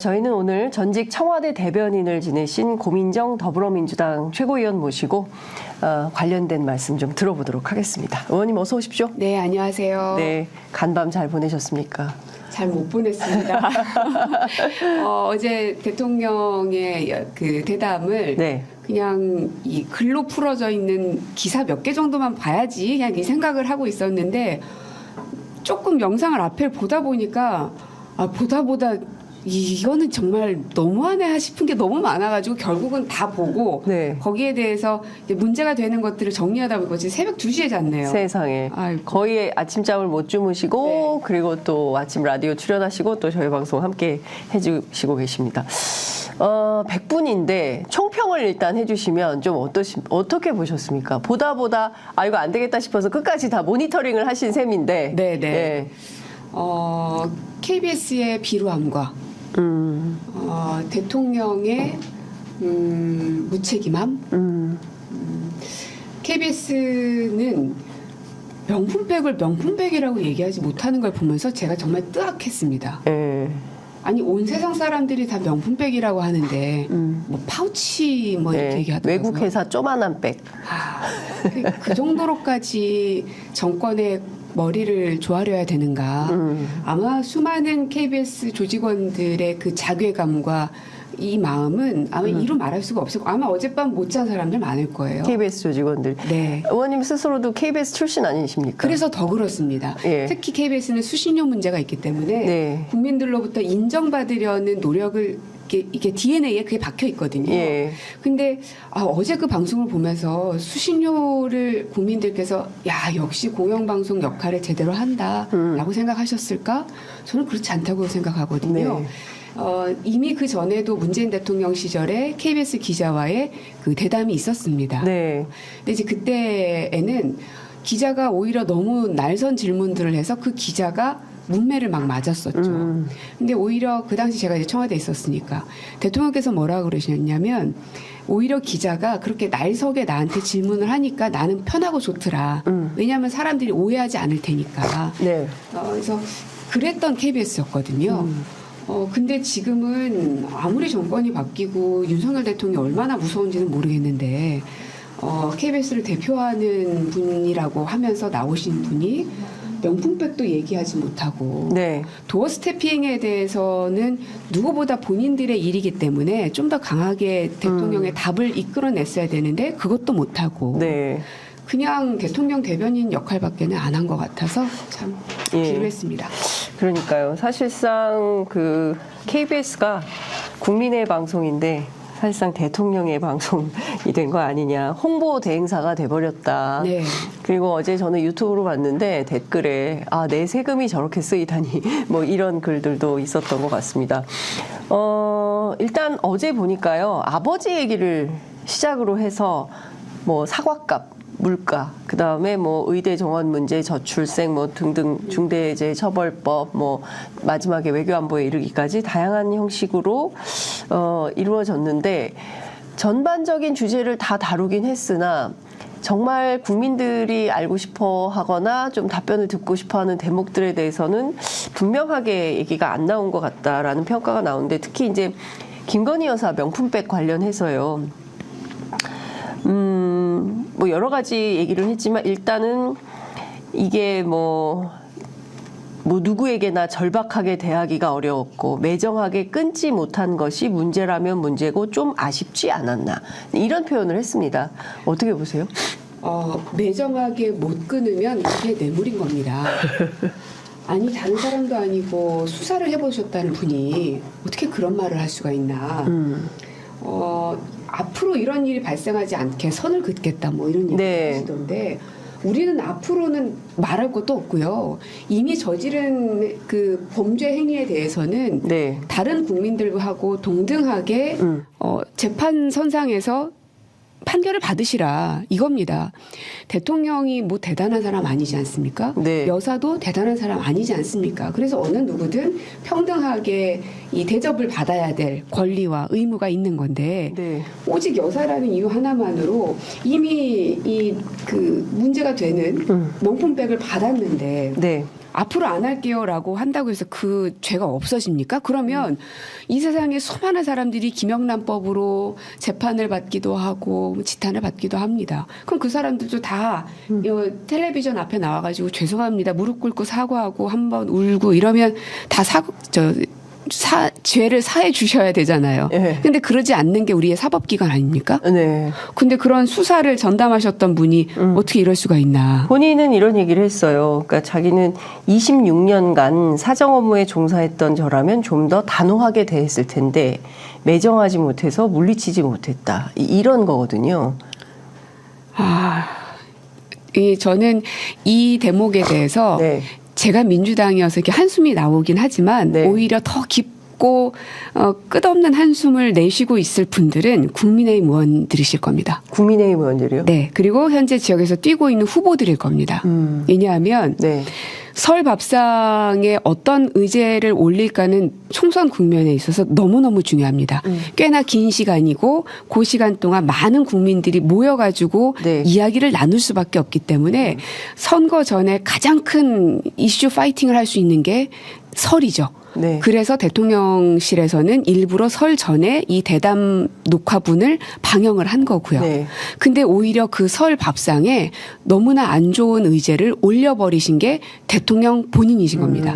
저희는 오늘 전직 청와대 대변인을 지내신 고민정 더불어민주당 최고위원 모시고 관련된 말씀 좀 들어보도록 하겠습니다. 의원님 어서 오십시오. 네, 안녕하세요. 네, 간밤 잘 보내셨습니까? 잘 못 보냈습니다. 어제 대통령의 그 대담을 네. 그냥 이 글로 풀어져 있는 기사 몇 개 정도만 봐야지 그냥 이 생각을 하고 있었는데 조금 영상을 앞에 보다 보니까 보다 이거는 정말 너무하네 싶은 게 너무 많아가지고 결국은 다 보고 네. 거기에 대해서 이제 문제가 되는 것들을 정리하다 보니까 지금 새벽 2시에 잤네요. 세상에. 아이고. 거의 아침잠을 못 주무시고 네. 그리고 또 아침 라디오 출연하시고 또 저희 방송 함께 해주시고 계십니다. 100분인데 총평을 일단 해주시면 좀 어떻게 보셨습니까? 보다 이거 안 되겠다 싶어서 끝까지 다 모니터링을 하신 셈인데. 네네. 네. KBS의 비루함과 대통령의 무책임함. KBS는 명품백을 명품백이라고 얘기하지 못하는 걸 보면서 제가 정말 뜨악했습니다. 네. 아니 온 세상 사람들이 다 명품백이라고 하는데 뭐 파우치 뭐 이렇게 네. 얘기하더라고요. 외국 회사 쪼만한 백. 그 정도로까지 정권의 머리를 조아려야 되는가. 아마 수많은 KBS 조직원들의 그 자괴감과 이 마음은 아마 이루 말할 수가 없을 거예요. 아마 어젯밤 못 잔 사람들 많을 거예요. KBS 조직원들. 네. 의원님 스스로도 KBS 출신 아니십니까? 그래서 더 그렇습니다. 예. 특히 KBS는 수신료 문제가 있기 때문에 네. 국민들로부터 인정받으려는 노력을 이게 DNA에 그게 박혀 있거든요. 예. 근데 어제 그 방송을 보면서 수신료를 국민들께서 야 역시 공영방송 역할을 제대로 한다라고 생각하셨을까? 저는 그렇지 않다고 생각하거든요. 네. 이미 그 전에도 문재인 대통령 시절에 KBS 기자와의 그 대담이 있었습니다. 네. 근데 이제 그때에는 기자가 오히려 너무 날선 질문들을 해서 그 기자가 문매를 막 맞았었죠. 근데 오히려 그 당시 제가 이제 청와대에 있었으니까 대통령께서 뭐라 그러셨냐면 오히려 기자가 그렇게 날석에 나한테 질문을 하니까 나는 편하고 좋더라. 왜냐하면 사람들이 오해하지 않을 테니까. 네. 그래서 그랬던 KBS였거든요. 근데 지금은 아무리 정권이 바뀌고 윤석열 대통령이 얼마나 무서운지는 모르겠는데 KBS를 대표하는 분이라고 하면서 나오신 분이 명품백도 얘기하지 못하고 네. 도어 스태핑에 대해서는 누구보다 본인들의 일이기 때문에 좀 더 강하게 대통령의 답을 이끌어냈어야 되는데 그것도 못하고 네. 그냥 대통령 대변인 역할밖에는 안 한 것 같아서 참 비루했습니다. 그러니까요. 사실상 그 KBS가 국민의 방송인데 사실상 대통령의 방송이 된 거 아니냐. 홍보 대행사가 돼버렸다. 네. 그리고 어제 저는 유튜브로 봤는데 댓글에 내 세금이 저렇게 쓰이다니 뭐 이런 글들도 있었던 것 같습니다. 일단 어제 보니까요. 아버지 얘기를 시작으로 해서 뭐 사과값, 물가, 그 다음에 뭐 의대 정원 문제, 저출생 뭐 등등 중대재해처벌법, 뭐 마지막에 외교안보에 이르기까지 다양한 형식으로 이루어졌는데 전반적인 주제를 다 다루긴 했으나 정말 국민들이 알고 싶어 하거나 좀 답변을 듣고 싶어 하는 대목들에 대해서는 분명하게 얘기가 안 나온 것 같다라는 평가가 나오는데 특히 이제 김건희 여사 명품백 관련해서요. 뭐 여러 가지 얘기를 했지만 일단은 이게 뭐 누구에게나 절박하게 대하기가 어려웠고 매정하게 끊지 못한 것이 문제라면 문제고 좀 아쉽지 않았나 이런 표현을 했습니다. 어떻게 보세요? 매정하게 못 끊으면 그게 뇌물인 겁니다. 아니 다른 사람도 아니고 수사를 해보셨다는 분이 어떻게 그런 말을 할 수가 있나. 앞으로 이런 일이 발생하지 않게 선을 긋겠다 뭐 이런 얘기 하시던데 우리는 앞으로는 말할 것도 없고요. 이미 저지른 그 범죄 행위에 대해서는 다른 국민들하고 동등하게 재판 선상에서 판결을 받으시라 이겁니다. 대통령이 뭐 대단한 사람 아니지 않습니까? 네. 여사도 대단한 사람 아니지 않습니까? 그래서 어느 누구든 평등하게 이 대접을 받아야 될 권리와 의무가 있는 건데 오직 여사라는 이유 하나만으로 이미 이 그 문제가 되는 명품백을 받았는데 앞으로 안 할게요라고 한다고 해서 그 죄가 없어집니까? 그러면 이 세상에 수많은 사람들이 김영란법으로 재판을 받기도 하고 지탄을 받기도 합니다. 그럼 그 사람들도 다 텔레비전 앞에 나와가지고 죄송합니다 무릎 꿇고 사과하고 한번 울고 이러면 다 죄를 사해 주셔야 되잖아요. 네. 근데 그러지 않는 게 우리의 사법기관 아닙니까? 네. 근데 그런 수사를 전담하셨던 분이 어떻게 이럴 수가 있나. 본인은 이런 얘기를 했어요. 그러니까 자기는 26년간 사정 업무에 종사했던 저라면 좀 더 단호하게 대했을 텐데 매정하지 못해서 물리치지 못했다. 이런 거거든요. 저는 이 대목에 대해서 네. 제가 민주당이어서 이렇게 한숨이 나오긴 하지만 네. 오히려 더 깊고 끝없는 한숨을 내쉬고 있을 분들은 국민의힘 의원들이실 겁니다. 국민의힘 의원들이요? 네. 그리고 현재 지역에서 뛰고 있는 후보들일 겁니다. 왜냐하면 네. 설 밥상에 어떤 의제를 올릴까는 총선 국면에 있어서 너무너무 중요합니다. 꽤나 긴 시간이고 그 시간 동안 많은 국민들이 모여가지고 네. 이야기를 나눌 수밖에 없기 때문에 선거 전에 가장 큰 이슈 파이팅을 할 수 있는 게 설이죠. 네. 그래서 대통령실에서는 일부러 설 전에 이 대담 녹화분을 방영을 한 거고요. 네. 근데 오히려 그 설 밥상에 너무나 안 좋은 의제를 올려버리신 게 대통령 본인이신 겁니다.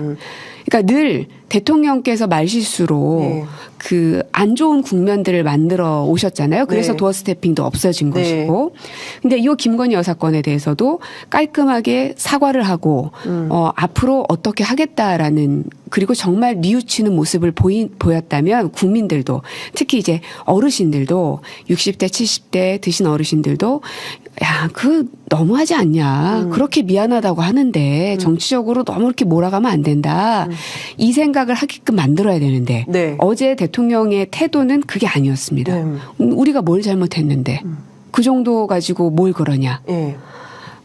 그러니까 늘 대통령께서 말실수로 네. 그 안 좋은 국면들을 만들어 오셨잖아요. 그래서 네. 도어 스태핑도 없어진 네. 것이고. 근데 이 김건희 여사 건에 대해서도 깔끔하게 사과를 하고 앞으로 어떻게 하겠다라는 그리고 정말 뉘우치는 모습을 보였다면 국민들도 특히 이제 어르신들도 60대 70대 드신 어르신들도 야, 너무하지 않냐. 그렇게 미안하다고 하는데 정치적으로 너무 이렇게 몰아가면 안 된다. 이 생각을 하게끔 만들어야 되는데 네. 어제 대통령의 태도는 그게 아니었습니다. 네. 우리가 뭘 잘못했는데 그 정도 가지고 뭘 그러냐. 네.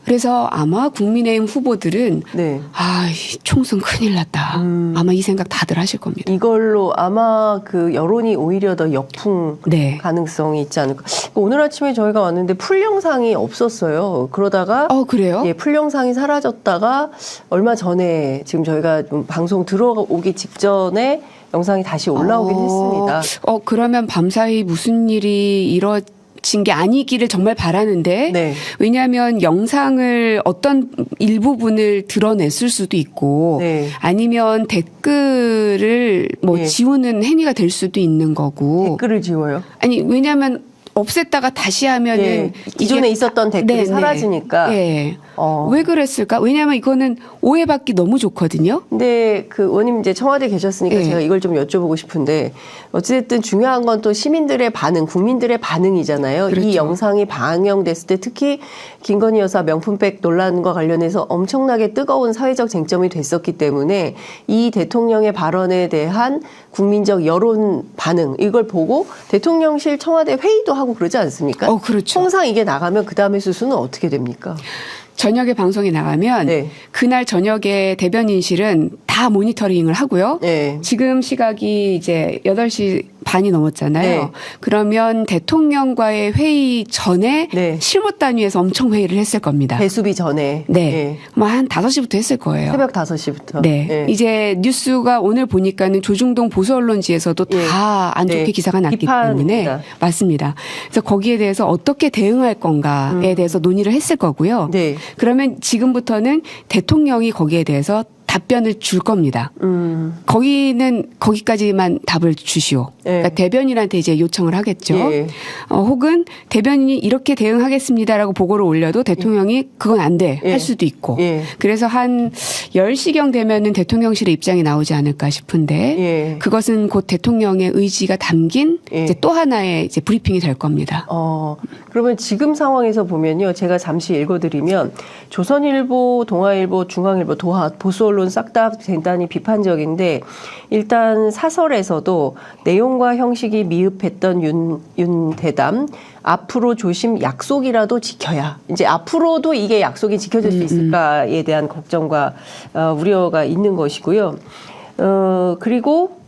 그래서 아마 국민의힘 후보들은 네. 총선 큰일 났다. 아마 이 생각 다들 하실 겁니다. 이걸로 아마 그 여론이 오히려 더 역풍 네. 가능성이 있지 않을까. 오늘 아침에 저희가 왔는데 풀 영상이 없었어요. 그러다가 그래요? 예, 풀 영상이 사라졌다가 얼마 전에 지금 저희가 좀 방송 들어오기 직전에 영상이 다시 올라오긴 했습니다. 그러면 밤사이 무슨 일이 이뤄진 게 아니기를 정말 바라는데 네. 왜냐하면 영상을 어떤 일부분을 드러냈을 수도 있고 네. 아니면 댓글을 예. 지우는 행위가 될 수도 있는 거고 댓글을 지워요? 아니 왜냐하면 없앴다가 다시 하면은 예, 기존에 있었던 댓글이 사라지니까. 예. 왜 그랬을까? 왜냐하면 이거는 오해받기 너무 좋거든요. 근데 그 의원님 이제 청와대 계셨으니까 예. 제가 이걸 좀 여쭤보고 싶은데 어찌됐든 중요한 건 또 시민들의 반응, 국민들의 반응이잖아요. 그렇죠. 이 영상이 방영됐을 때 특히 김건희 여사 명품백 논란과 관련해서 엄청나게 뜨거운 사회적 쟁점이 됐었기 때문에 이 대통령의 발언에 대한 국민적 여론 반응 이걸 보고 대통령실 청와대 회의도 하고 그러지 않습니까? 그렇죠. 통상 이게 나가면 그 다음에 수순은 어떻게 됩니까? 저녁에 방송이 나가면 네. 그날 저녁에 대변인실은 다 모니터링을 하고요. 네. 지금 시각이 이제 8시 반이 넘었잖아요. 네. 그러면 대통령과의 회의 전에 네. 실무단위에서 엄청 회의를 했을 겁니다. 배수비 전에. 네. 한 5시부터 했을 거예요. 새벽 5시부터. 네. 이제 뉴스가 오늘 보니까는 조중동 보수 언론지에서도 다 안 좋게 네. 기사가 났기 비판입니다. 때문에 맞습니다. 그래서 거기에 대해서 어떻게 대응할 건가에 대해서 논의를 했을 거고요. 네. 그러면 지금부터는 대통령이 거기에 대해서 답변을 줄 겁니다. 거기까지만 답을 주시오. 네. 그러니까 대변인한테 이제 요청을 하겠죠. 예. 혹은 대변인이 이렇게 대응하겠습니다라고 보고를 올려도 대통령이 그건 안 돼. 예. 할 수도 있고. 예. 그래서 한 10시경 되면은 대통령실의 입장이 나오지 않을까 싶은데 예. 그것은 곧 대통령의 의지가 담긴 예. 이제 또 하나의 이제 브리핑이 될 겁니다. 그러면 지금 상황에서 보면요. 제가 잠시 읽어드리면 조선일보, 동아일보, 중앙일보, 보수 언론 싹 다 대단히 비판적인데 일단 사설에서도 내용과 형식이 미흡했던 윤 대담 앞으로 조심 약속이라도 지켜야 이제 앞으로도 이게 약속이 지켜질 수 있을까에 대한 걱정과 우려가 있는 것이고요. 그리고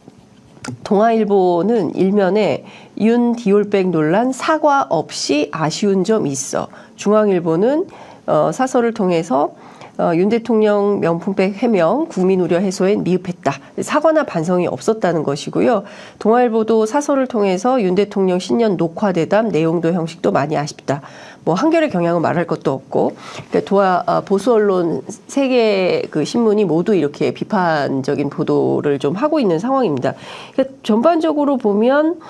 동아일보는 일면에 윤 디올백 논란 사과 없이 아쉬운 점 있어. 중앙일보는 사설을 통해서 윤 대통령 명품백 해명 국민 우려 해소엔 미흡했다. 사과나 반성이 없었다는 것이고요. 동아일보도 사설을 통해서 윤 대통령 신년 녹화대담 내용도 형식도 많이 아쉽다. 뭐 한겨레 경향은 말할 것도 없고, 그러니까 보수 언론 3개 그 신문이 모두 이렇게 비판적인 보도를 좀 하고 있는 상황입니다. 그러니까 전반적으로 보면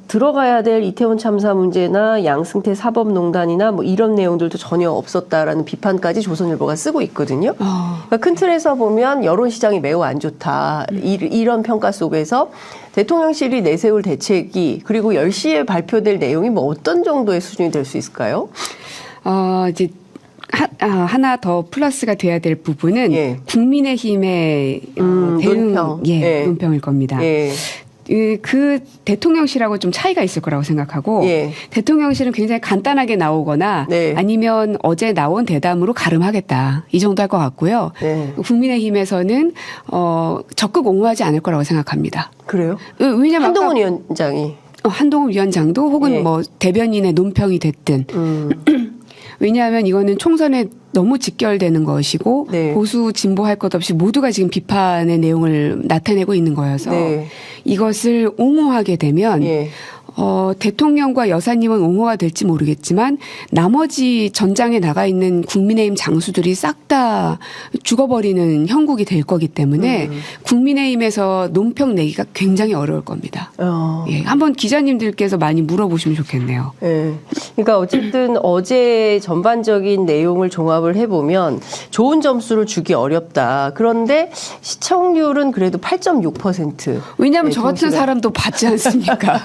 들어가야 될 이태원 참사 문제나 양승태 사법농단이나 뭐 이런 내용들도 전혀 없었다라는 비판까지 조선일보가 쓰고 있거든요. 그러니까 큰 틀에서 보면 여론시장이 매우 안 좋다. 이런 평가 속에서 대통령실이 내세울 대책이 그리고 10시에 발표될 내용이 뭐 어떤 정도의 수준이 될 수 있을까요? 이제 하나 더 플러스가 돼야 될 부분은 예. 국민의힘의 대응 논평. 논평일 겁니다. 예. 그 대통령실하고 좀 차이가 있을 거라고 생각하고 예. 대통령실은 굉장히 간단하게 나오거나 네. 아니면 어제 나온 대담으로 가름하겠다 이 정도 할 것 같고요. 네. 국민의힘에서는 적극 옹호하지 않을 거라고 생각합니다. 그래요? 왜냐하면 한동훈 위원장이 한동훈 위원장도 혹은 예. 뭐 대변인의 논평이 됐든 왜냐하면 이거는 총선에 너무 직결되는 것이고 네. 보수 진보 할 것 없이 모두가 지금 비판의 내용을 나타내고 있는 거여서 네. 이것을 옹호하게 되면 예. 대통령과 여사님은 옹호가 될지 모르겠지만 나머지 전장에 나가 있는 국민의힘 장수들이 싹 다 죽어버리는 형국이 될 거기 때문에 국민의힘에서 논평 내기가 굉장히 어려울 겁니다. 예, 한번 기자님들께서 많이 물어보시면 좋겠네요. 예. 그러니까 어쨌든 어제 전반적인 내용을 종합을 해보면 좋은 점수를 주기 어렵다. 그런데 시청률은 그래도 8.6%. 왜냐하면 저 같은 사람도 받지 않습니까?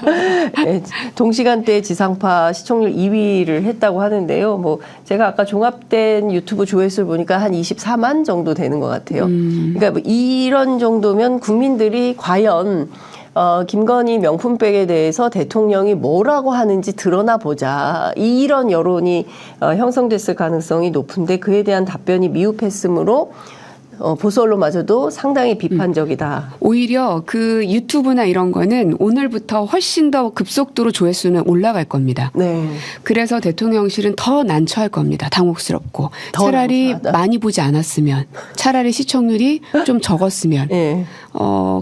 네, 동시간대 지상파 시청률 2위를 했다고 하는데요. 뭐 제가 아까 종합된 유튜브 조회수를 보니까 한 24만 정도 되는 것 같아요. 그러니까 뭐 이런 정도면 국민들이 과연 김건희 명품백에 대해서 대통령이 뭐라고 하는지 드러나 보자. 이런 여론이 형성됐을 가능성이 높은데 그에 대한 답변이 미흡했으므로 보수 언론마저도 상당히 비판적이다. 오히려 그 유튜브나 이런 거는 오늘부터 훨씬 더 급속도로 조회수는 올라갈 겁니다. 네. 그래서 대통령실은 더 난처할 겁니다. 당혹스럽고. 차라리 난처하다. 많이 보지 않았으면, 차라리 시청률이 좀 적었으면. 네.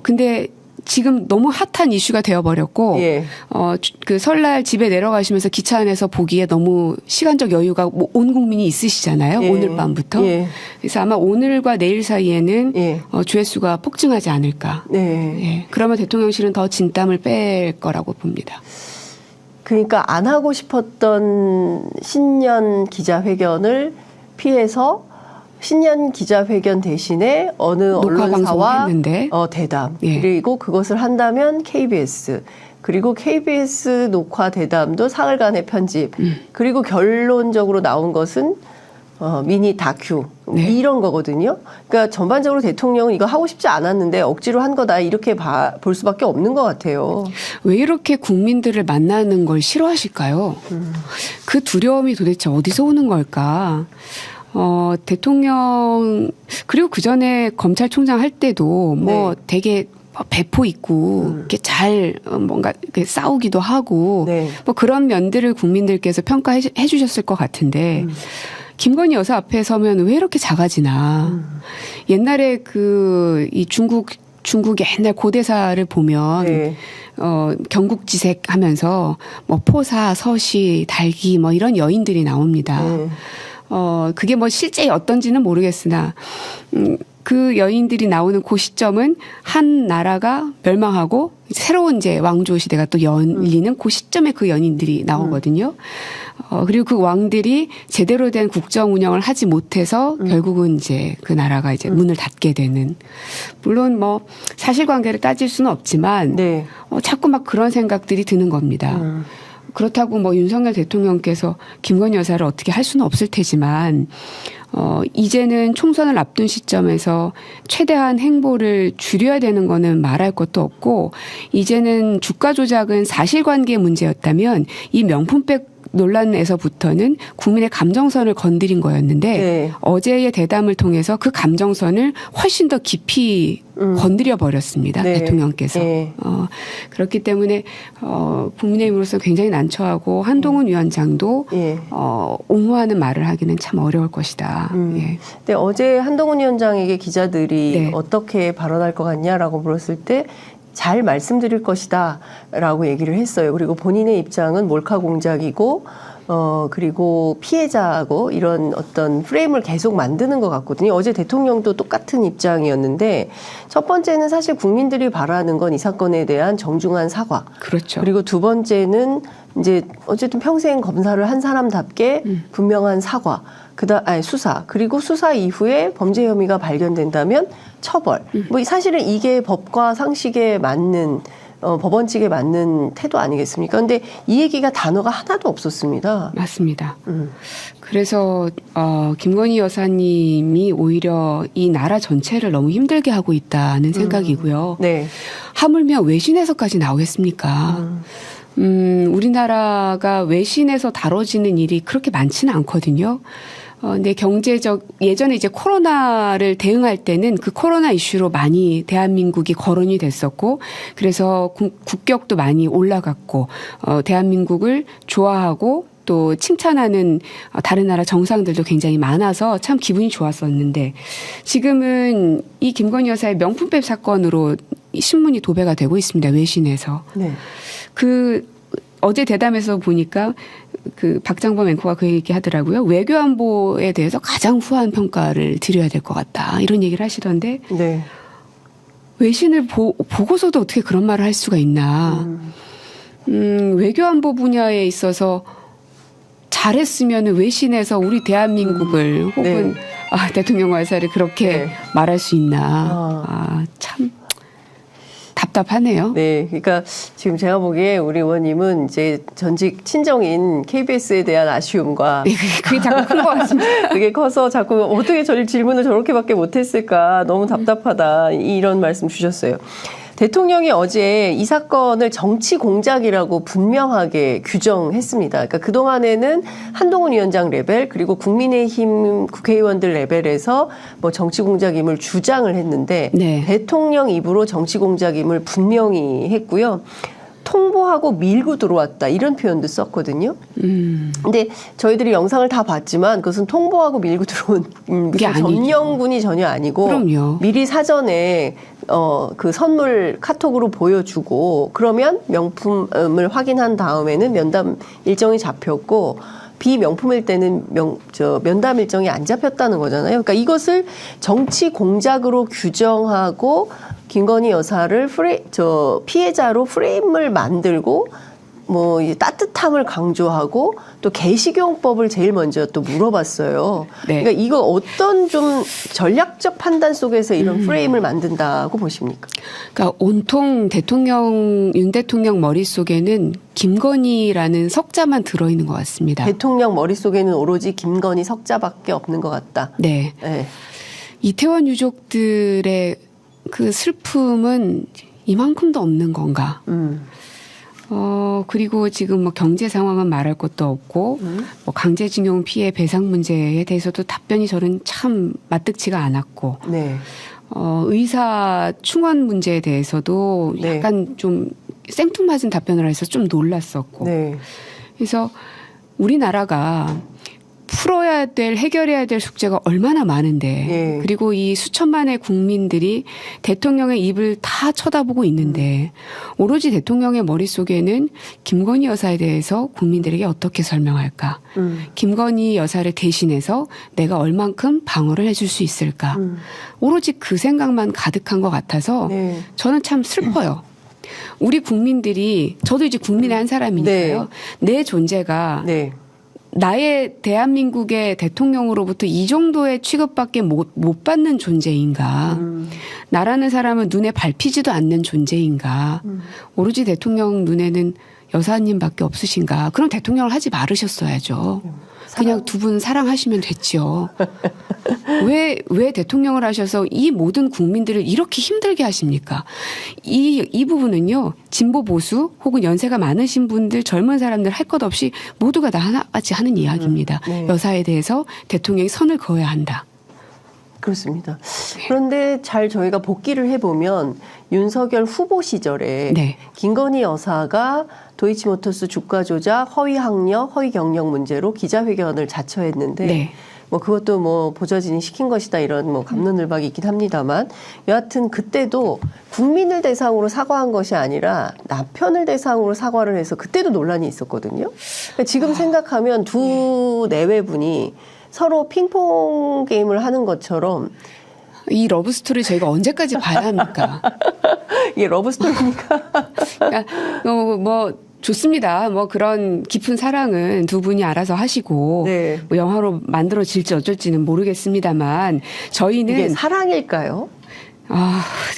근데 지금 너무 핫한 이슈가 되어버렸고 예. 그 설날 집에 내려가시면서 기차 안에서 보기에 너무 시간적 여유가 온 국민이 있으시잖아요. 예. 오늘 밤부터. 예. 그래서 아마 오늘과 내일 사이에는 예. 조회수가 폭증하지 않을까. 네. 예. 그러면 대통령실은 더 진땀을 뺄 거라고 봅니다. 그러니까 안 하고 싶었던 신년 기자회견을 피해서 신년 기자회견 대신에 어느 언론사와 대담 예. 그리고 그것을 한다면 KBS 그리고 KBS 녹화 대담도 사흘간의 편집 그리고 결론적으로 나온 것은 미니 다큐 네. 이런 거거든요. 그러니까 전반적으로 대통령은 이거 하고 싶지 않았는데 억지로 한 거다 이렇게 볼 수밖에 없는 것 같아요. 왜 이렇게 국민들을 만나는 걸 싫어하실까요? 그 두려움이 도대체 어디서 오는 걸까? 대통령, 그리고 그 전에 검찰총장 할 때도 뭐 네. 되게 배포 있고, 이렇게 잘 뭔가 싸우기도 하고, 네. 뭐 그런 면들을 국민들께서 평가해 주셨을 것 같은데, 김건희 여사 앞에 서면 왜 이렇게 작아지나. 옛날에 이 중국 옛날 고대사를 보면, 네. 경국지색 하면서 뭐 포사, 서시, 달기 뭐 이런 여인들이 나옵니다. 그게 뭐 실제 어떤지는 모르겠으나, 그 여인들이 나오는 그 시점은 한 나라가 멸망하고 새로운 이제 왕조 시대가 또 열리는 그 시점에 그 연인들이 나오거든요. 그리고 그 왕들이 제대로 된 국정 운영을 하지 못해서 결국은 이제 그 나라가 이제 문을 닫게 되는. 물론 뭐 사실관계를 따질 수는 없지만 네. 자꾸 막 그런 생각들이 드는 겁니다. 그렇다고 뭐 윤석열 대통령께서 김건희 여사를 어떻게 할 수는 없을 테지만 이제는 총선을 앞둔 시점에서 최대한 행보를 줄여야 되는 거는 말할 것도 없고 이제는 주가 조작은 사실관계 문제였다면 이 명품백 논란에서부터는 국민의 감정선을 건드린 거였는데 네. 어제의 대담을 통해서 그 감정선을 훨씬 더 깊이 건드려 버렸습니다. 네. 대통령께서. 네. 그렇기 때문에 국민의힘으로서 굉장히 난처하고 한동훈 위원장도 예. 옹호하는 말을 하기는 참 어려울 것이다. 예. 근데 어제 한동훈 위원장에게 기자들이 네. 어떻게 발언할 것 같냐라고 물었을 때 잘 말씀드릴 것이다 라고 얘기를 했어요. 그리고 본인의 입장은 몰카 공작이고 그리고 피해자하고 이런 어떤 프레임을 계속 만드는 것 같거든요. 어제 대통령도 똑같은 입장이었는데 첫 번째는 사실 국민들이 바라는 건 이 사건에 대한 정중한 사과. 그렇죠. 그리고 두 번째는 이제 어쨌든 평생 검사를 한 사람답게 분명한 사과. 수사. 그리고 수사 이후에 범죄 혐의가 발견된다면 처벌. 뭐 사실은 이게 법과 상식에 맞는 법원 측에 맞는 태도 아니겠습니까? 근데 이 얘기가 단어가 하나도 없었습니다. 맞습니다. 그래서 김건희 여사님이 오히려 이 나라 전체를 너무 힘들게 하고 있다는 생각이고요. 네. 하물며 외신에서까지 나오겠습니까? 우리나라가 외신에서 다뤄지는 일이 그렇게 많지는 않거든요. 근데 예전에 이제 코로나를 대응할 때는 그 코로나 이슈로 많이 대한민국이 거론이 됐었고, 그래서 국격도 많이 올라갔고, 대한민국을 좋아하고 또 칭찬하는 다른 나라 정상들도 굉장히 많아서 참 기분이 좋았었는데, 지금은 이 김건희 여사의 명품백 사건으로 신문이 도배가 되고 있습니다. 외신에서. 네. 어제 대담에서 보니까 박장범 앵커가 그 얘기 하더라고요. 외교안보에 대해서 가장 후한 평가를 드려야 될 것 같다. 이런 얘기를 하시던데. 네. 외신을 보고서도 어떻게 그런 말을 할 수가 있나. 외교안보 분야에 있어서 잘했으면 외신에서 우리 대한민국을 혹은 네. 대통령 와사를 그렇게 네. 말할 수 있나. 참. 답답하네요. 네. 그러니까 지금 제가 보기에 우리 의원님은 이제 전직 친정인 KBS에 대한 아쉬움과 그게 자꾸 큰 것 같습니다. 그게 커서 자꾸 어떻게 질문을 저렇게밖에 못했을까 너무 답답하다 이런 말씀 주셨어요. 대통령이 어제 이 사건을 정치 공작이라고 분명하게 규정했습니다. 그러니까 그동안에는 한동훈 위원장 레벨 그리고 국민의힘 국회의원들 레벨에서 뭐 정치 공작임을 주장을 했는데 네. 대통령 입으로 정치 공작임을 분명히 했고요. 통보하고 밀고 들어왔다 이런 표현도 썼거든요. 근데 저희들이 영상을 다 봤지만 그것은 통보하고 밀고 들어온 점령군이 전혀 아니고 그럼요. 미리 사전에 그 선물 카톡으로 보여주고 그러면 명품을 확인한 다음에는 면담 일정이 잡혔고 비명품일 때는 면담 일정이 안 잡혔다는 거잖아요. 그러니까 이것을 정치 공작으로 규정하고 김건희 여사를 피해자로 프레임을 만들고 뭐 따뜻함을 강조하고 또 개식용법을 제일 먼저 또 물어봤어요. 네. 그러니까 이거 어떤 좀 전략적 판단 속에서 이런 프레임을 만든다고 보십니까? 그러니까 온통 윤 대통령 머릿속에는 김건희라는 석자만 들어있는 것 같습니다. 대통령 머릿속에는 오로지 김건희 석자밖에 없는 것 같다. 네. 네. 이태원 유족들의 그 슬픔은 이만큼도 없는 건가? 그리고 지금 뭐 경제 상황은 말할 것도 없고, 뭐 강제징용 피해 배상 문제에 대해서도 답변이 저는 참 마뜩지가 않았고, 네. 의사 충원 문제에 대해서도 네. 약간 좀 생뚱맞은 답변을 해서 좀 놀랐었고, 네. 그래서 우리나라가 해결해야 될 숙제가 얼마나 많은데 예. 그리고 이 수천만의 국민들이 대통령의 입을 다 쳐다보고 있는데 오로지 대통령의 머릿속에는 김건희 여사에 대해서 국민들에게 어떻게 설명할까? 김건희 여사를 대신해서 내가 얼만큼 방어를 해줄 수 있을까? 오로지 그 생각만 가득한 것 같아서 네. 저는 참 슬퍼요. 우리 국민들이 저도 이제 국민의 한 사람이니까요. 네. 내 존재가 네. 나의 대한민국의 대통령으로부터 이 정도의 취급밖에 못 받는 존재인가. 나라는 사람은 눈에 밟히지도 않는 존재인가. 오로지 대통령 눈에는 여사님밖에 없으신가. 그럼 대통령을 하지 말으셨어야죠. 그냥 두 분 사랑하시면 됐죠. 왜 대통령을 하셔서 이 모든 국민들을 이렇게 힘들게 하십니까? 이 부분은요, 진보 보수 혹은 연세가 많으신 분들, 젊은 사람들 할 것 없이 모두가 다 하나같이 하는 이야기입니다. 네. 여사에 대해서 대통령이 선을 그어야 한다. 그렇습니다. 그런데 잘 저희가 복기를 해보면 윤석열 후보 시절에 네. 김건희 여사가 도이치모터스 주가 조작, 허위 학력, 허위 경력 문제로 기자회견을 자처했는데 네. 뭐 그것도 뭐 보좌진이 시킨 것이다 이런 뭐 갑론을박이 있긴 합니다만 여하튼 그때도 국민을 대상으로 사과한 것이 아니라 남편을 대상으로 사과를 해서 그때도 논란이 있었거든요. 그러니까 지금 생각하면 두 내외분이 서로 핑퐁 게임을 하는 것처럼 이 러브 스토리 저희가 언제까지 봐야 합니까? 이게 러브 스토리니까. 뭐 좋습니다. 뭐 그런 깊은 사랑은 두 분이 알아서 하시고 네. 뭐 영화로 만들어질지 어쩔지는 모르겠습니다만 저희는 이게 사랑일까요?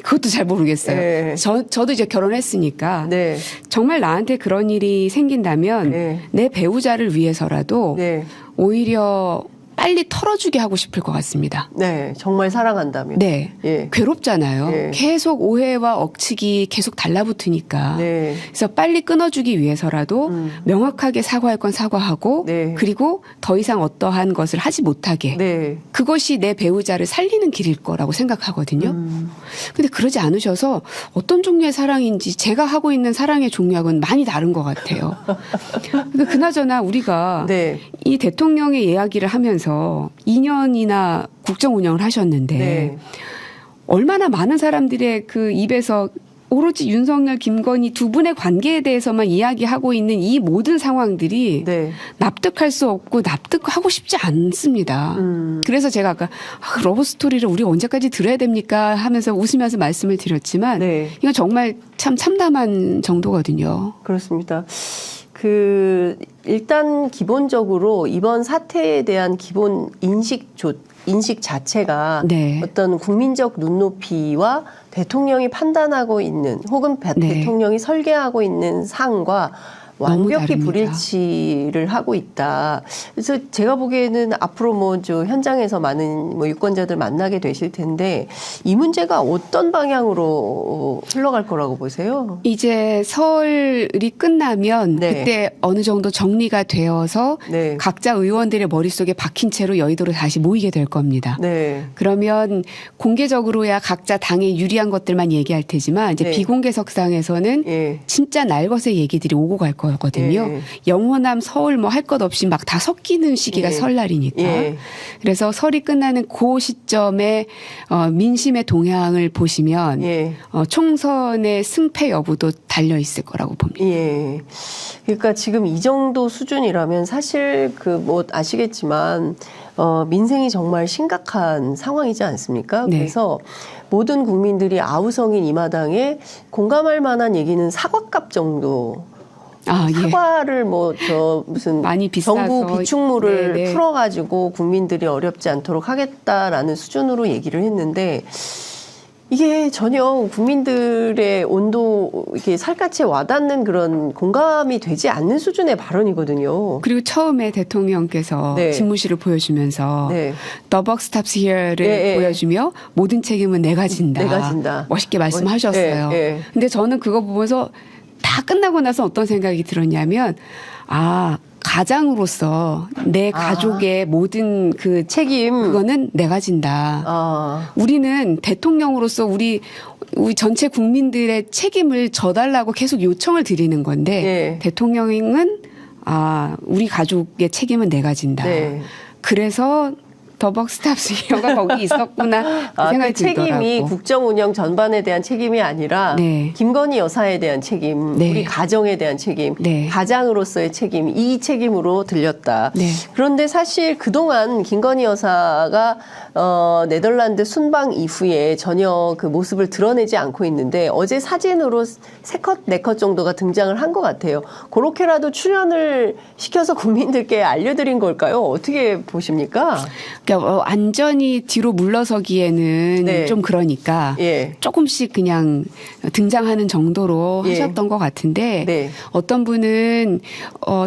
그것도 잘 모르겠어요. 네. 저도 이제 결혼했으니까 네. 정말 나한테 그런 일이 생긴다면 네. 내 배우자를 위해서라도 네. 오히려 빨리 털어주게 하고 싶을 것 같습니다. 네. 정말 사랑한다면. 네. 예. 괴롭잖아요. 네. 계속 오해와 억측이 계속 달라붙으니까. 네. 그래서 빨리 끊어주기 위해서라도 명확하게 사과할 건 사과하고 네. 그리고 더 이상 어떠한 것을 하지 못하게. 네. 그것이 내 배우자를 살리는 길일 거라고 생각하거든요. 근데 그러지 않으셔서 어떤 종류의 사랑인지 제가 하고 있는 사랑의 종류하고는 많이 다른 것 같아요. 그러니까 그나저나 우리가 네. 이 대통령의 이야기를 하면서 2년이나 국정 운영을 하셨는데 네. 얼마나 많은 사람들의 그 입에서 오로지 윤석열, 김건희 두 분의 관계에 대해서만 이야기하고 있는 이 모든 상황들이 네. 납득할 수 없고 납득하고 싶지 않습니다. 그래서 제가 아까 러브 스토리를 우리가 언제까지 들어야 됩니까 하면서 웃으면서 말씀을 드렸지만 네. 이건 정말 참 참담한 정도거든요. 그렇습니다. 일단 기본적으로 이번 사태에 대한 기본 인식 자체가 네. 어떤 국민적 눈높이와 대통령이 판단하고 있는 혹은 네. 대통령이 설계하고 있는 상과 완벽히 다릅니다. 불일치를 하고 있다. 그래서 제가 보기에는 앞으로 뭐 저 현장에서 많은 뭐 유권자들 만나게 되실 텐데 이 문제가 어떤 방향으로 흘러갈 거라고 보세요? 이제 설이 끝나면 네. 그때 어느 정도 정리가 되어서 네. 각자 의원들의 머릿속에 박힌 채로 여의도로 다시 모이게 될 겁니다. 네. 그러면 공개적으로야 각자 당에 유리한 것들만 얘기할 테지만 이제 네. 비공개석상에서는 예. 진짜 날것의 얘기들이 오고 갈 거거든요. 예. 영호남 서울 뭐 할 것 없이 막 다 섞이는 시기가 예. 설날이니까. 예. 그래서 설이 끝나는 그 시점에 민심의 동향을 보시면 예. 총선의 승패 여부도 달려 있을 거라고 봅니다. 예. 그러니까 지금 이 정도 수준이라면 사실 뭐 아시겠지만 민생이 정말 심각한 상황이지 않습니까? 네. 그래서 모든 국민들이 아우성인 이 마당에 공감할 만한 얘기는 사과값 정도. 예. 사과를 무슨 많이 비싸서. 정부 비축물을 네네. 풀어가지고 국민들이 어렵지 않도록 하겠다라는 수준으로 얘기를 했는데 이게 전혀 국민들의 온도 이렇게 살갗에 와닿는 그런 공감이 되지 않는 수준의 발언이거든요. 그리고 처음에 대통령께서 네. 집무실을 보여주면서 네. The buck stops here를 예, 예. 보여주며 모든 책임은 내가 진다. 내가 진다. 멋있게 말씀하셨어요. 예, 예. 근데 저는 그거 보면서 다 끝나고 나서 어떤 생각이 들었냐면 가장으로서 내 가족의 모든 그 책임. 그거는 내가 진다. 우리는 대통령으로서 우리 전체 국민들의 책임을 져달라고 계속 요청을 드리는 건데 예. 대통령은 우리 가족의 책임은 내가 진다. 네. 그래서 더벅 스탑스 히어가 거기 있었구나 그 생각이 그 책임이 들더라고. 국정 운영 전반에 대한 책임이 아니라 네. 김건희 여사에 대한 책임, 네. 우리 가정에 대한 책임, 네. 가장으로서의 책임, 이 책임으로 들렸다. 네. 그런데 사실 그동안 김건희 여사가 네덜란드 순방 이후에 전혀 그 모습을 드러내지 않고 있는데 어제 사진으로 3컷, 4컷 정도가 등장을 한 것 같아요. 그렇게라도 출연을 시켜서 국민들께 알려드린 걸까요? 어떻게 보십니까? 그러니까 완전히 뒤로 물러서기에는 네. 좀 그러니까 예. 조금씩 그냥 등장하는 정도로 예. 하셨던 것 같은데 네. 어떤 분은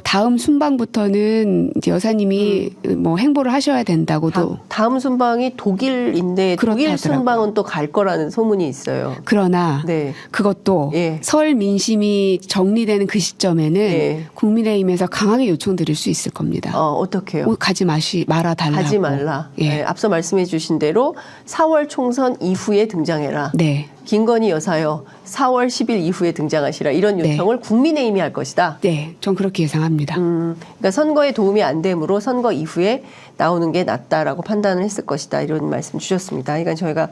다음 순방부터는 이제 여사님이 뭐 행보를 하셔야 된다고도 다음 순방이 독일인데 독일 그렇다더라고요. 순방은 또 갈 거라는 소문이 있어요. 그러나 네. 그것도 예. 설 민심이 정리되는 그 시점에는 예. 국민의힘에서 강하게 요청드릴 수 있을 겁니다. 어떻게요? 가지 말아 달라고. 가지 말라. 예. 네, 앞서 말씀해 주신 대로 4월 총선 이후에 등장해라. 네. 김건희 여사여 4월 10일 이후에 등장하시라. 이런 네. 요청을 국민의힘이 할 것이다. 네, 전 그렇게 예상합니다. 그러니까 선거에 도움이 안 되므로 선거 이후에 나오는 게 낫다라고 판단을 했을 것이다. 이런 말씀 주셨습니다. 그러니까 저희가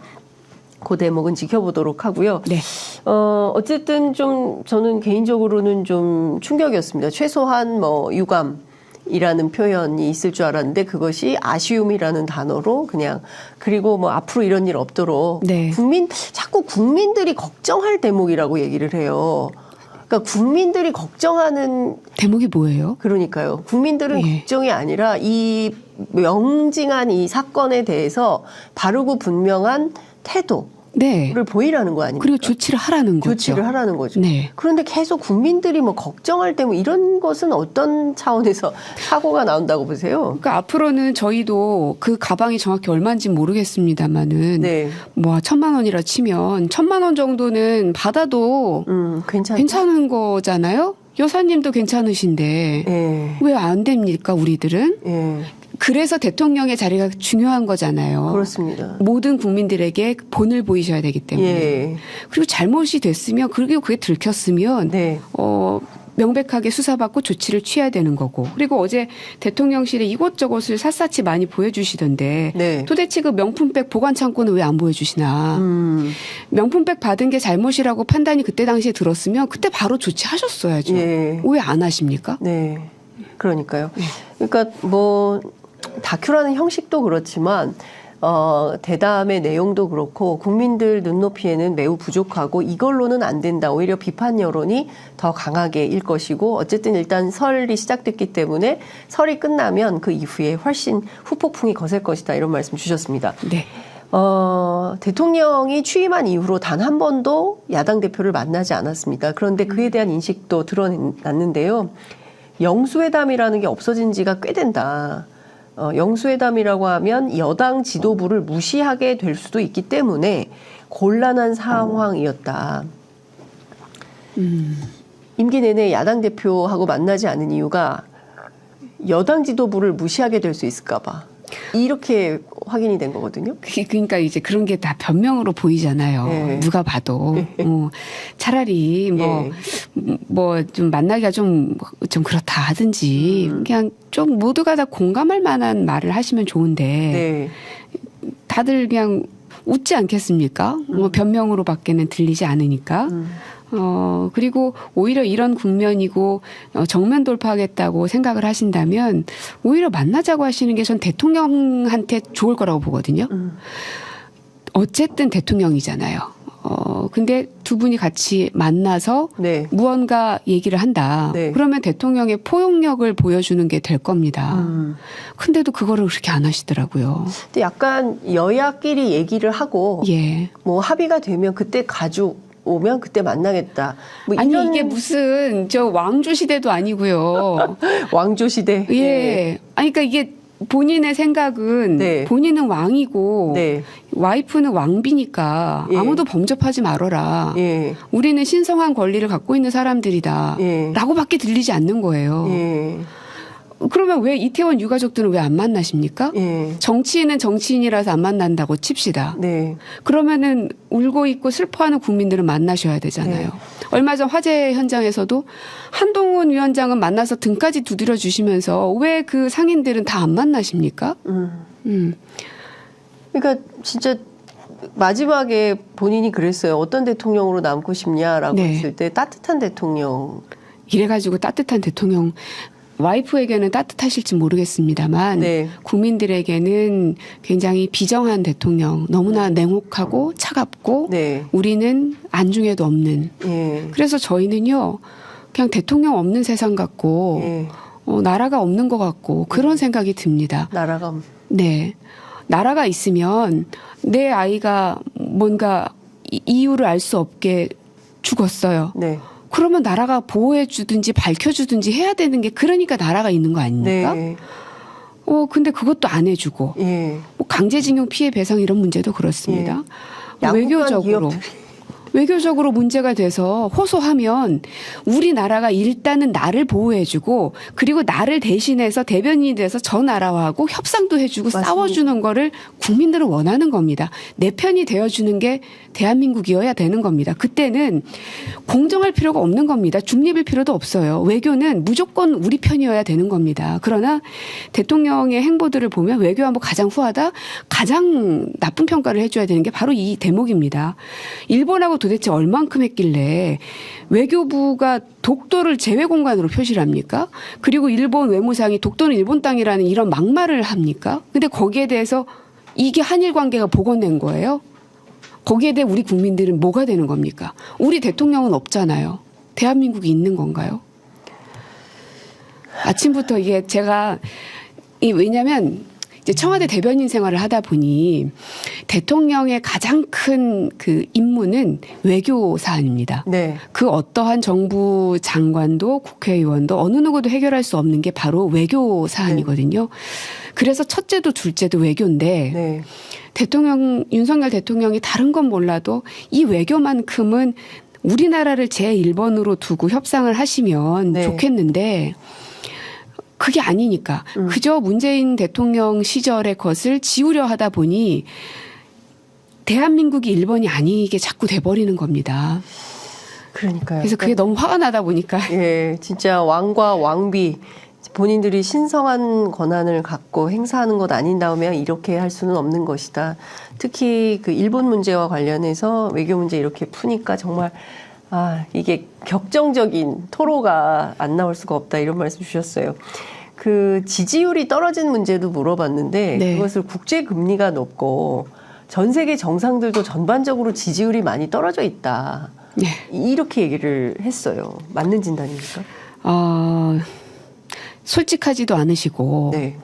그 대목은 지켜보도록 하고요. 네. 어쨌든 좀 저는 개인적으로는 좀 충격이었습니다. 최소한 뭐 유감이라는 표현이 있을 줄 알았는데 그것이 아쉬움이라는 단어로 그냥 그리고 뭐 앞으로 이런 일 없도록 네. 자꾸 국민들이 걱정할 대목이라고 얘기를 해요. 그러니까 국민들이 걱정하는 대목이 뭐예요? 그러니까요. 국민들은 예. 걱정이 아니라 이 명징한 이 사건에 대해서 바르고 분명한 태도를 네. 보이라는 거 아닙니까? 그리고 조치를 하라는 거죠. 조치를 하라는 거죠. 네. 그런데 계속 국민들이 뭐 걱정할 때 뭐 이런 것은 어떤 차원에서 사고가 나온다고 보세요? 그러니까 앞으로는 저희도 그 가방이 정확히 얼마인지 모르겠습니다만은 네. 뭐 1,000만 원이라 치면 1,000만 원 정도는 받아도 괜찮은 거잖아요. 여사님도 괜찮으신데 예. 왜 안 됩니까 우리들은? 예. 그래서 대통령의 자리가 중요한 거잖아요. 그렇습니다. 모든 국민들에게 본을 보이셔야 되기 때문에. 예. 그리고 잘못이 됐으면 그리고 그게 들켰으면 네. 명백하게 수사받고 조치를 취해야 되는 거고. 그리고 어제 대통령실에 이것저것을 샅샅이 많이 보여주시던데 네. 도대체 그 명품백 보관 창고는 왜 안 보여주시나. 명품백 받은 게 잘못이라고 판단이 그때 당시에 들었으면 그때 바로 조치하셨어야죠. 예. 왜 안 하십니까? 네. 그러니까요. 그러니까 뭐 다큐라는 형식도 그렇지만 대담의 내용도 그렇고 국민들 눈높이에는 매우 부족하고 이걸로는 안 된다. 오히려 비판 여론이 더 강하게 일 것이고 어쨌든 일단 설이 시작됐기 때문에 설이 끝나면 그 이후에 훨씬 후폭풍이 거셀 것이다. 이런 말씀 주셨습니다. 네. 대통령이 취임한 이후로 단 한 번도 야당 대표를 만나지 않았습니다. 그런데 그에 대한 인식도 드러났는데요. 영수회담이라는 게 없어진 지가 꽤 된다. 영수회담이라고 하면 여당 지도부를 무시하게 될 수도 있기 때문에 곤란한 상황이었다. 임기 내내 야당 대표하고 만나지 않은 이유가 여당 지도부를 무시하게 될 수 있을까 봐. 이렇게 확인이 된 거거든요. 그러니까 이제 그런 게 다 변명으로 보이잖아요. 예. 누가 봐도. 차라리 뭐 좀 만나기가 좀 그렇다 하든지 그냥 좀 모두가 다 공감할 만한 말을 하시면 좋은데 네. 다들 그냥 웃지 않겠습니까? 뭐 변명으로 밖에는 들리지 않으니까. 그리고 오히려 이런 국면이고 정면 돌파하겠다고 생각을 하신다면 오히려 만나자고 하시는 게 전 대통령한테 좋을 거라고 보거든요. 어쨌든 대통령이잖아요. 근데 두 분이 같이 만나서 네. 무언가 얘기를 한다. 네. 그러면 대통령의 포용력을 보여주는 게 될 겁니다. 근데도 그거를 그렇게 안 하시더라고요. 근데 약간 여야끼리 얘기를 하고 예. 뭐 합의가 되면 그때 오면 그때 만나겠다. 뭐 아니 이런 이게 무슨 저 왕조 시대도 아니고요. 왕조 시대. 예. 아니 그러니까 이게 본인의 생각은 네. 본인은 왕이고 네. 와이프는 왕비니까 예. 아무도 범접하지 말아라. 예. 우리는 신성한 권리를 갖고 있는 사람들이다. 예. 라고밖에 들리지 않는 거예요. 예. 그러면 왜 이태원 유가족들은 왜 안 만나십니까? 예. 정치인은 정치인이라서 안 만난다고 칩시다. 네. 그러면은 울고 있고 슬퍼하는 국민들은 만나셔야 되잖아요. 네. 얼마 전 화재 현장에서도 한동훈 위원장은 만나서 등까지 두드려 주시면서 왜 그 상인들은 다 안 만나십니까? 그러니까 진짜 마지막에 본인이 그랬어요. 어떤 대통령으로 남고 싶냐라고 네. 했을 때 따뜻한 대통령. 이래가지고 따뜻한 대통령 와이프에게는 따뜻하실지 모르겠습니다만 네. 국민들에게는 굉장히 비정한 대통령 너무나 냉혹하고 차갑고 네. 우리는 안중에도 없는 예. 그래서 저희는요 그냥 대통령 없는 세상 같고 예. 나라가 없는 것 같고 그런 생각이 듭니다. 나라가 네. 나라가 있으면 내 아이가 뭔가 이유를 알 수 없게 죽었어요. 네. 그러면 나라가 보호해 주든지 밝혀 주든지 해야 되는 게 그러니까 나라가 있는 거 아닙니까? 네. 근데 그것도 안 해주고 예. 뭐 강제징용 피해 배상 이런 문제도 그렇습니다. 외교적으로 문제가 돼서 호소하면 우리나라가 일단은 나를 보호해주고 그리고 나를 대신해서 대변인이 돼서 저 나라하고 협상도 해주고 맞습니다. 싸워주는 거를 국민들은 원하는 겁니다. 내 편이 되어주는 게 대한민국이어야 되는 겁니다. 그때는 공정할 필요가 없는 겁니다. 중립일 필요도 없어요. 외교는 무조건 우리 편이어야 되는 겁니다. 그러나 대통령의 행보들을 보면 외교안보 가장 후하다, 가장 나쁜 평가를 해줘야 되는 게 바로 이 대목입니다. 일본하고 도대체 얼만큼 했길래 외교부가 독도를 제외 공간으로 표시를 합니까? 그리고 일본 외무상이 독도는 일본 땅이라는 이런 막말을 합니까? 근데 거기에 대해서 이게 한일 관계가 복원된 거예요? 거기에 대해 우리 국민들은 뭐가 되는 겁니까? 우리 대통령은 없잖아요. 대한민국이 있는 건가요? 아침부터 이게 제가 왜냐하면 이제 청와대 대변인 생활을 하다 보니 대통령의 가장 큰 그 임무는 외교 사안입니다. 네. 그 어떠한 정부 장관도 국회의원도 어느 누구도 해결할 수 없는 게 바로 외교 사안이거든요. 그래서 첫째도 둘째도 외교인데 네. 윤석열 대통령이 다른 건 몰라도 이 외교만큼은 우리나라를 제1번으로 두고 협상을 하시면 네. 좋겠는데 그게 아니니까 그저 문재인 대통령 시절의 것을 지우려 하다 보니 대한민국이 1번이 아니게 자꾸 돼버리는 겁니다. 그러니까요. 그래서 그게 너무 화가 나다 보니까 예, 진짜 왕과 왕비 본인들이 신성한 권한을 갖고 행사하는 것 아닌 다음에 이렇게 할 수는 없는 것이다. 특히 그 일본 문제와 관련해서 외교 문제 이렇게 푸니까 정말 이게 격정적인 토로가 안 나올 수가 없다 이런 말씀 주셨어요. 그 지지율이 떨어진 문제도 물어봤는데 네. 그것을 국제 금리가 높고 전 세계 정상들도 전반적으로 지지율이 많이 떨어져 있다. 네. 이렇게 얘기를 했어요. 맞는 진단입니까? 솔직하지도 않으시고 네.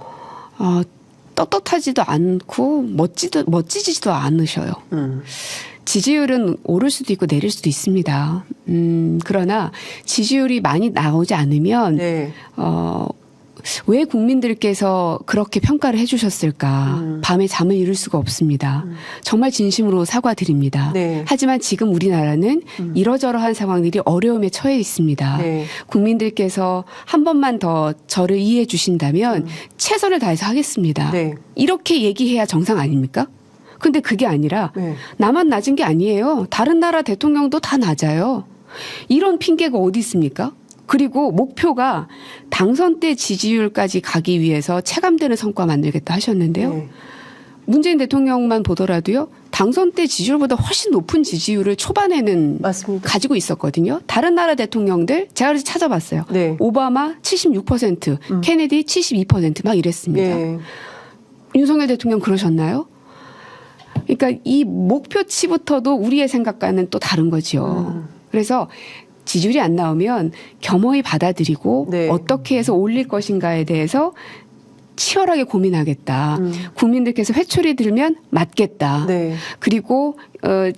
떳떳하지도 않고 멋지지도 않으셔요. 지지율은 오를 수도 있고 내릴 수도 있습니다. 그러나 지지율이 많이 나오지 않으면 네. 왜 국민들께서 그렇게 평가를 해주셨을까? 밤에 잠을 이룰 수가 없습니다. 정말 진심으로 사과드립니다. 네. 하지만 지금 우리나라는 이러저러한 상황들이 어려움에 처해 있습니다. 네. 국민들께서 한 번만 더 저를 이해해 주신다면 최선을 다해서 하겠습니다. 네. 이렇게 얘기해야 정상 아닙니까? 근데 그게 아니라 네. 나만 낮은 게 아니에요. 다른 나라 대통령도 다 낮아요. 이런 핑계가 어디 있습니까? 그리고 목표가 당선 때 지지율까지 가기 위해서 체감되는 성과 만들겠다 하셨는데요. 네. 문재인 대통령만 보더라도요. 당선 때 지지율보다 훨씬 높은 지지율을 초반에는 맞습니다. 가지고 있었거든요. 다른 나라 대통령들 제가 그래서 찾아봤어요. 네. 오바마 76%, 케네디 72% 막 이랬습니다. 네. 윤석열 대통령 그러셨나요? 그러니까 이 목표치부터도 우리의 생각과는 또 다른 거죠. 그래서 지지율이 안 나오면 겸허히 받아들이고 네. 어떻게 해서 올릴 것인가에 대해서 치열하게 고민하겠다. 국민들께서 회초리 들면 맞겠다. 네. 그리고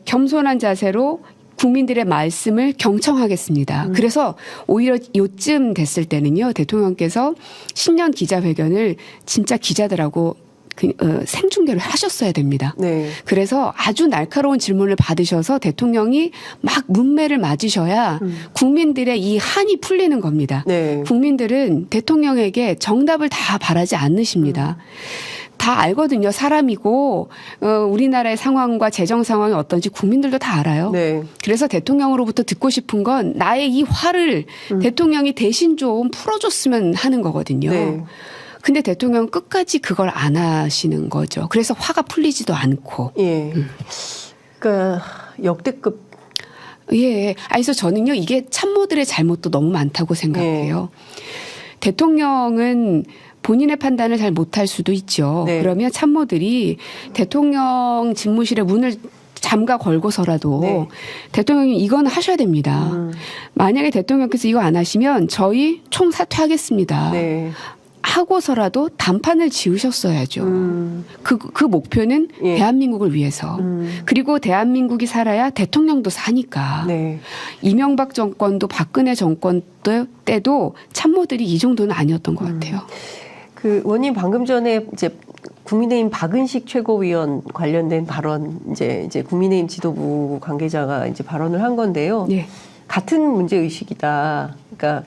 겸손한 자세로 국민들의 말씀을 경청하겠습니다. 그래서 오히려 요쯤 됐을 때는요. 대통령께서 신년 기자회견을 진짜 기자들하고 생중계를 하셨어야 됩니다. 네. 그래서 아주 날카로운 질문을 받으셔서 대통령이 막 문매를 맞으셔야 국민들의 이 한이 풀리는 겁니다. 네. 국민들은 대통령에게 정답을 다 바라지 않으십니다. 다 알거든요. 사람이고 우리나라의 상황과 재정 상황이 어떤지 국민들도 다 알아요. 네. 그래서 대통령으로부터 듣고 싶은 건 나의 이 화를 대통령이 대신 좀 풀어줬으면 하는 거거든요. 네. 근데 대통령은 끝까지 그걸 안 하시는 거죠. 그래서 화가 풀리지도 않고. 예. 그러니까 역대급. 예. 그래서 저는요, 이게 참모들의 잘못도 너무 많다고 생각해요. 대통령은 본인의 판단을 잘 못할 수도 있죠. 네. 그러면 참모들이 대통령 집무실의 문을 잠가 걸고서라도 네. 대통령님 이건 하셔야 됩니다. 만약에 대통령께서 이거 안 하시면 저희 총사퇴하겠습니다. 네. 하고서라도 단판을 지으셨어야죠. 그 목표는 예. 대한민국을 위해서. 그리고 대한민국이 살아야 대통령도 사니까. 네. 이명박 정권도 박근혜 정권 때도 참모들이 이 정도는 아니었던 것 같아요. 그 원님 방금 전에 이제 국민의힘 박은식 최고위원 관련된 발언 이제 국민의힘 지도부 관계자가 이제 발언을 한 건데요. 네. 같은 문제 의식이다. 그러니까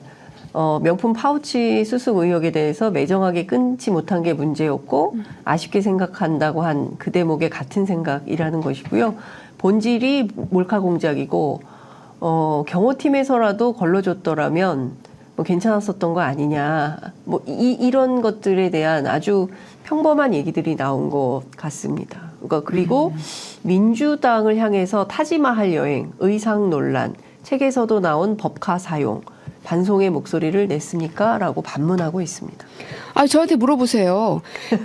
명품 파우치 수습 의혹에 대해서 매정하게 끊지 못한 게 문제였고 아쉽게 생각한다고 한 그 대목의 같은 생각이라는 것이고요. 본질이 몰카 공작이고 경호팀에서라도 걸러줬더라면 뭐 괜찮았었던 거 아니냐. 뭐 이런 것들에 대한 아주 평범한 얘기들이 나온 것 같습니다. 그러니까 그리고 민주당을 향해서 타지마할 여행, 의상 논란, 책에서도 나온 법카 사용, 반송의 목소리를 냈습니까? 라고 반문하고 있습니다. 아, 저한테 물어보세요.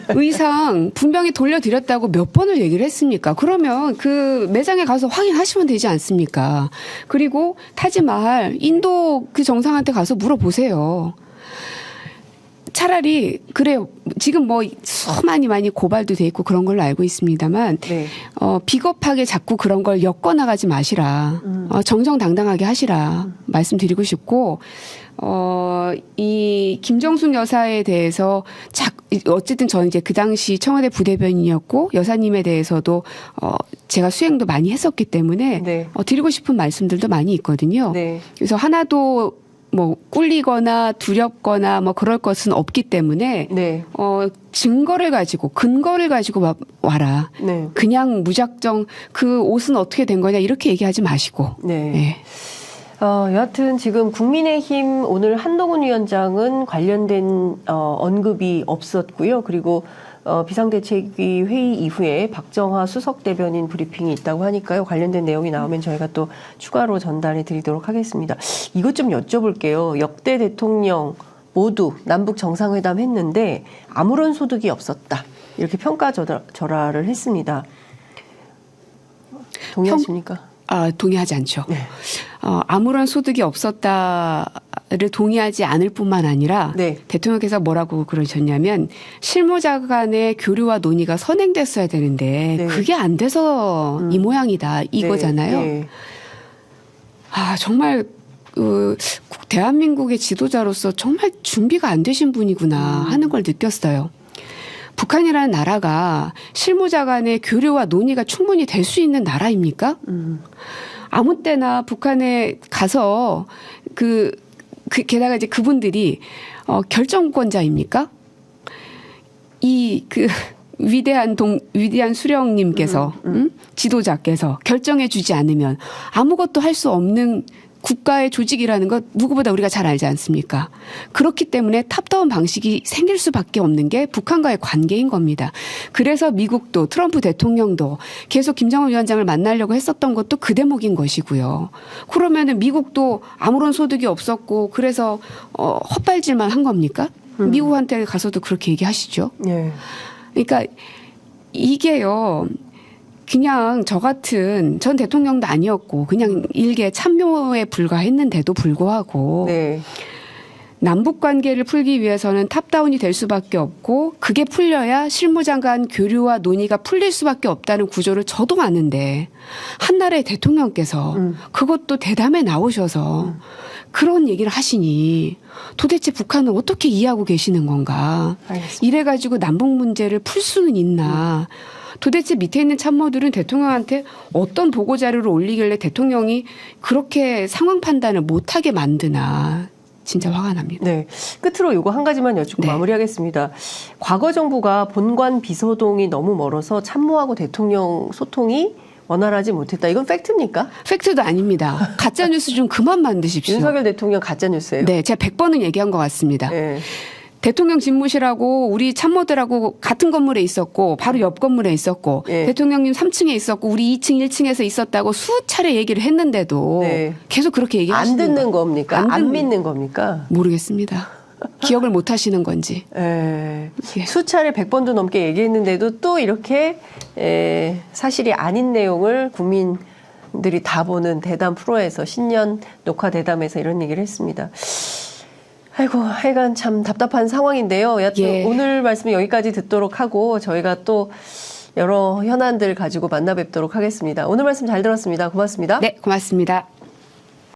의상 분명히 돌려드렸다고 몇 번을 얘기를 했습니까? 그러면 그 매장에 가서 확인하시면 되지 않습니까? 그리고 타지마할 인도 그 정상한테 가서 물어보세요. 차라리 그래요. 지금 뭐 많이 고발도 돼 있고 그런 걸로 알고 있습니다만 네. 비겁하게 자꾸 그런 걸 엮어 나가지 마시라. 정정당당하게 하시라. 말씀드리고 싶고 이 김정숙 여사에 대해서 어쨌든 저는 이제 그 당시 청와대 부대변인이었고 여사님에 대해서도 제가 수행도 많이 했었기 때문에 네. 드리고 싶은 말씀들도 많이 있거든요. 네. 그래서 하나도 뭐 꿀리거나 두렵거나 뭐 그럴 것은 없기 때문에 네. 증거를 가지고 근거를 가지고 와라. 네. 그냥 무작정 그 옷은 어떻게 된 거냐 이렇게 얘기하지 마시고. 네. 네. 여하튼 지금 국민의힘 오늘 한동훈 위원장은 관련된 언급이 없었고요. 그리고 비상대책위 회의 이후에 박정하 수석 대변인 브리핑이 있다고 하니까요. 관련된 내용이 나오면 저희가 또 추가로 전달해 드리도록 하겠습니다. 이것 좀 여쭤볼게요. 역대 대통령 모두 남북 정상회담 했는데 아무런 소득이 없었다. 이렇게 평가절하를 했습니다. 동의하십니까? 동의하지 않죠. 네. 아무런 소득이 없었다를 동의하지 않을 뿐만 아니라 네. 대통령께서 뭐라고 그러셨냐면 실무자 간의 교류와 논의가 선행됐어야 되는데 네. 그게 안 돼서 이 모양이다 이거잖아요. 네. 정말 대한민국의 지도자로서 정말 준비가 안 되신 분이구나 하는 걸 느꼈어요. 북한이라는 나라가 실무자 간의 교류와 논의가 충분히 될 수 있는 나라입니까? 아무 때나 북한에 가서 게다가 이제 그분들이 결정권자입니까? 위대한 수령님께서 지도자께서 결정해 주지 않으면 아무것도 할 수 없는 국가의 조직이라는 것 누구보다 우리가 잘 알지 않습니까? 그렇기 때문에 탑다운 방식이 생길 수밖에 없는 게 북한과의 관계인 겁니다. 그래서 미국도 트럼프 대통령도 계속 김정은 위원장을 만나려고 했었던 것도 그 대목인 것이고요. 그러면은 미국도 아무런 소득이 없었고 그래서 헛발질만 한 겁니까? 미국한테 가서도 그렇게 얘기하시죠. 네. 그러니까 이게요. 그냥 저 같은 전 대통령도 아니었고 그냥 일개 참모에 불과했는데도 불구하고 네. 남북 관계를 풀기 위해서는 탑다운이 될 수밖에 없고 그게 풀려야 실무장 간 교류와 논의가 풀릴 수밖에 없다는 구조를 저도 아는데 한 나라의 대통령께서 그것도 대담에 나오셔서 그런 얘기를 하시니 도대체 북한은 어떻게 이해하고 계시는 건가. 알겠습니다. 이래가지고 남북 문제를 풀 수는 있나. 도대체 밑에 있는 참모들은 대통령한테 어떤 보고 자료를 올리길래 대통령이 그렇게 상황 판단을 못하게 만드나. 진짜 화가 납니다. 네. 끝으로 이거 한 가지만 여쭙고 마무리하겠습니다. 과거 정부가 본관 비서동이 너무 멀어서 참모하고 대통령 소통이 원활하지 못했다. 이건 팩트입니까? 팩트도 아닙니다. 가짜뉴스 좀 그만 만드십시오. 윤석열 대통령 가짜뉴스예요. 네. 제가 100번은 얘기한 것 같습니다. 네. 대통령 집무실하고 우리 참모들하고 같은 건물에 있었고 바로 옆 건물에 있었고 네. 대통령님 3층에 있었고 우리 2층 1층에서 있었다고 수차례 얘기를 했는데도 네. 계속 그렇게 얘기하시는 안 듣는 겁니까? 안 듣는 믿는 겁니까? 모르겠습니다. 기억을 못 하시는 건지. 예. 예. 수차례 100번도 넘게 얘기했는데도 또 이렇게 사실이 아닌 내용을 국민들이 다 보는 대담 프로에서 신년 녹화 대담에서 이런 얘기를 했습니다. 아이고, 하여간 참 답답한 상황인데요. 여튼 예. 오늘 말씀 여기까지 듣도록 하고 저희가 또 여러 현안들 가지고 만나 뵙도록 하겠습니다. 오늘 말씀 잘 들었습니다. 고맙습니다. 네, 고맙습니다.